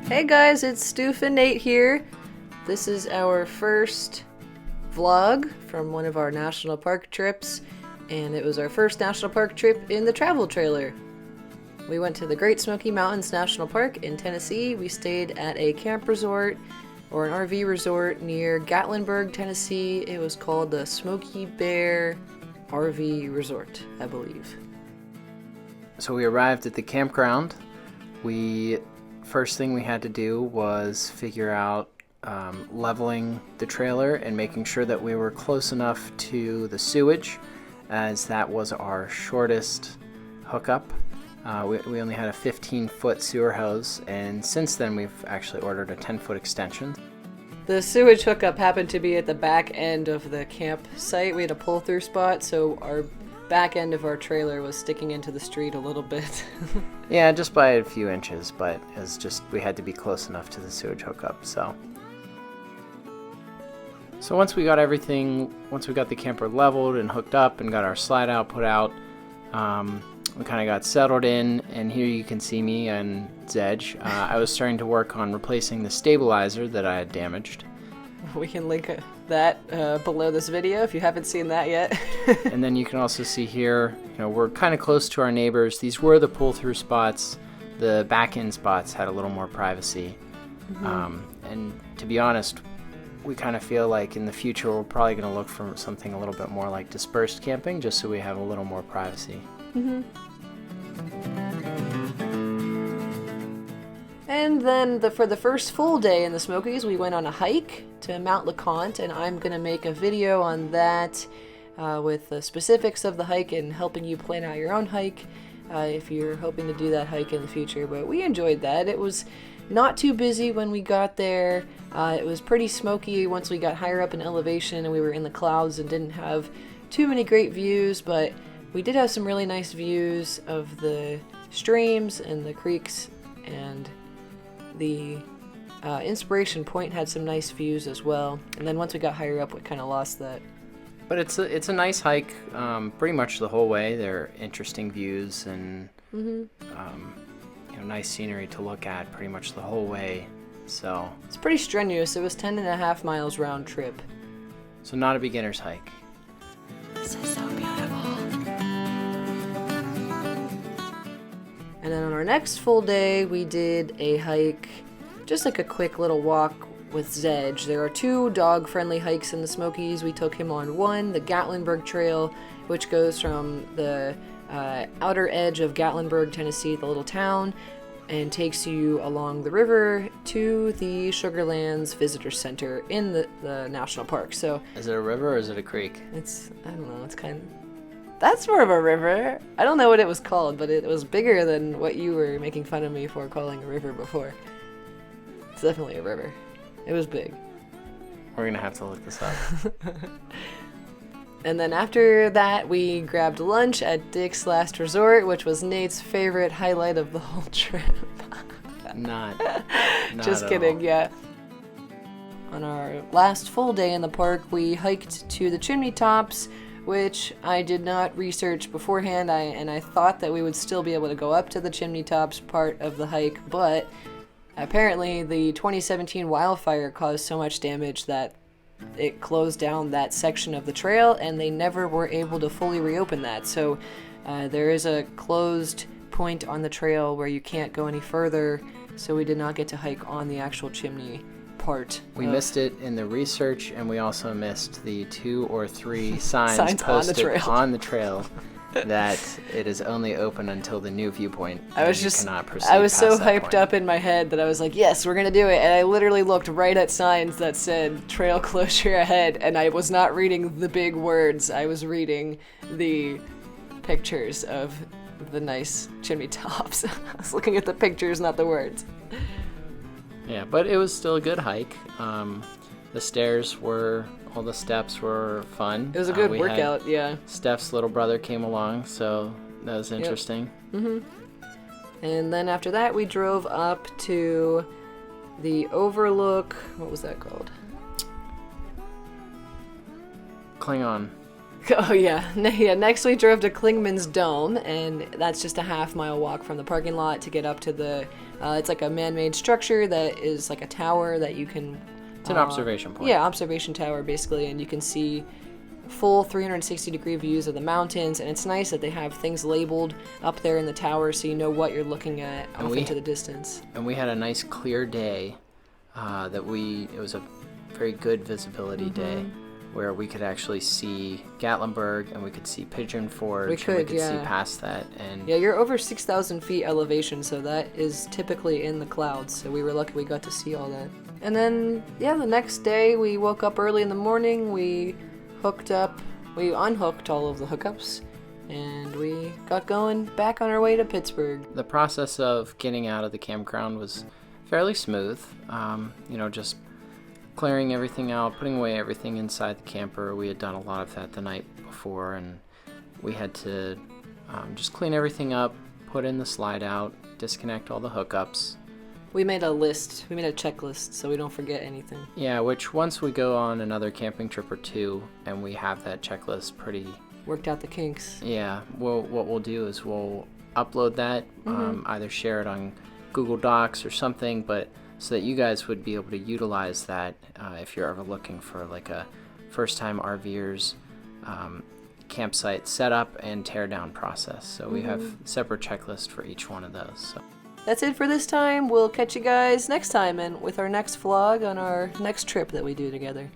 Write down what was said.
Hey guys, it's Stoof and Nate here. This is our first vlog from one of our national park trips, and it was our first national park trip in the travel trailer. We went to the Great Smoky Mountains National Park in Tennessee. We stayed at a camp resort or an RV resort near Gatlinburg, Tennessee. It was called the Smoky Bear RV Resort, I believe. So we arrived at the campground. First thing we had to do was figure out leveling the trailer and making sure that we were close enough to the sewage, as that was our shortest hookup. We only had a 15-foot sewer hose, and since then we've actually ordered a 10-foot extension. The sewage hookup happened to be at the back end of the campsite. We had a pull-through spot, so our back end of our trailer was sticking into the street a little bit. Yeah, just by a few inches, but it's just we had to be close enough to the sewage hookup. So once we got the camper leveled and hooked up and got our slide out put out, we kind of got settled in, and here you can see me and Zedge. I was starting to work on replacing the stabilizer that I had damaged. We can link that below this video if you haven't seen that yet. And then you can also see here, we're kind of close to our neighbors. These were the pull-through spots. The back-end spots had a little more privacy. Mm-hmm. And to be honest, we kind of feel like in the future we're probably going to look for something a little bit more like dispersed camping, just so we have a little more privacy. Mm-hmm. And then for the first full day in the Smokies, we went on a hike to Mount LeConte, and I'm going to make a video on that with the specifics of the hike and helping you plan out your own hike if you're hoping to do that hike in the future. But we enjoyed that. It was not too busy when we got there. It was pretty smoky once we got higher up in elevation and we were in the clouds and didn't have too many great views, but we did have some really nice views of the streams and the creeks, and the Inspiration Point had some nice views as well. And then once we got higher up, we kind of lost that. But it's a nice hike pretty much the whole way. There are interesting views and nice scenery to look at pretty much the whole way. So it's pretty strenuous. It was 10.5 miles round trip. So not a beginner's hike. This is so beautiful. And then on our next full day, we did a hike, just like a quick little walk with Zedge. There are 2 dog-friendly hikes in the Smokies. We took him on one, the Gatlinburg Trail, which goes from the outer edge of Gatlinburg, Tennessee, the little town, and takes you along the river to the Sugarlands Visitor Center in the national park. So, is it a river or is it a creek? I don't know, it's kind of... That's more of a river. I don't know what it was called, but it was bigger than what you were making fun of me for calling a river before. It's definitely a river. It was big. We're going to have to look this up. And then after that, we grabbed lunch at Dick's Last Resort, which was Nate's favorite highlight of the whole trip. Not Just kidding, yeah. On our last full day in the park, we hiked to the Chimney tops, which I did not research beforehand, and I thought that we would still be able to go up to the Chimney tops part of the hike, but apparently the 2017 wildfire caused so much damage that it closed down that section of the trail, and they never were able to fully reopen that. So there is a closed point on the trail where you can't go any further, so we did not get to hike on the actual Chimney part. We missed it in the research, and we also missed the 2 or 3 signs posted on the trail that it is only open until the new viewpoint. I was so hyped up in my head that I was like, yes, we're gonna do it, and I literally looked right at signs that said trail closure ahead, and I was not reading the big words. I was reading the pictures of the nice chimney tops. I was looking at the pictures, not the words. Yeah, but it was still a good hike. All the steps were fun. It was a good workout, yeah. Steph's little brother came along, so that was interesting. Yep. Mm-hmm. And then after that, we drove up to the overlook. What was that called? Clingmans Oh yeah, yeah. Next we drove to Clingmans Dome, and that's just a half-mile walk from the parking lot to get up to the. It's like a man-made structure that is like a tower that you can. It's an observation point. Yeah, observation tower basically, and you can see full 360-degree views of the mountains, and it's nice that they have things labeled up there in the tower so you know what you're looking at off into the distance. And we had a nice clear day it was a very good visibility day where we could actually see Gatlinburg and we could see Pigeon Forge. We could see past that. And yeah, you're over 6,000 feet elevation, so that is typically in the clouds, so we were lucky we got to see all that. And then, yeah, the next day we woke up early in the morning, we unhooked all of the hookups, and we got going back on our way to Pittsburgh. The process of getting out of the campground was fairly smooth. Just clearing everything out, putting away everything inside the camper. We had done a lot of that the night before, and we had to just clean everything up, put in the slide out, disconnect all the hookups. We made a list. We made a checklist so we don't forget anything. Yeah, which once we go on another camping trip or two and we have that checklist pretty... worked out the kinks. Yeah, what we'll do is we'll upload that, either share it on Google Docs or something, but so that you guys would be able to utilize that if you're ever looking for like a first-time RVers campsite setup and tear down process. So we have separate checklists for each one of those. So. That's it for this time. We'll catch you guys next time and with our next vlog on our next trip that we do together.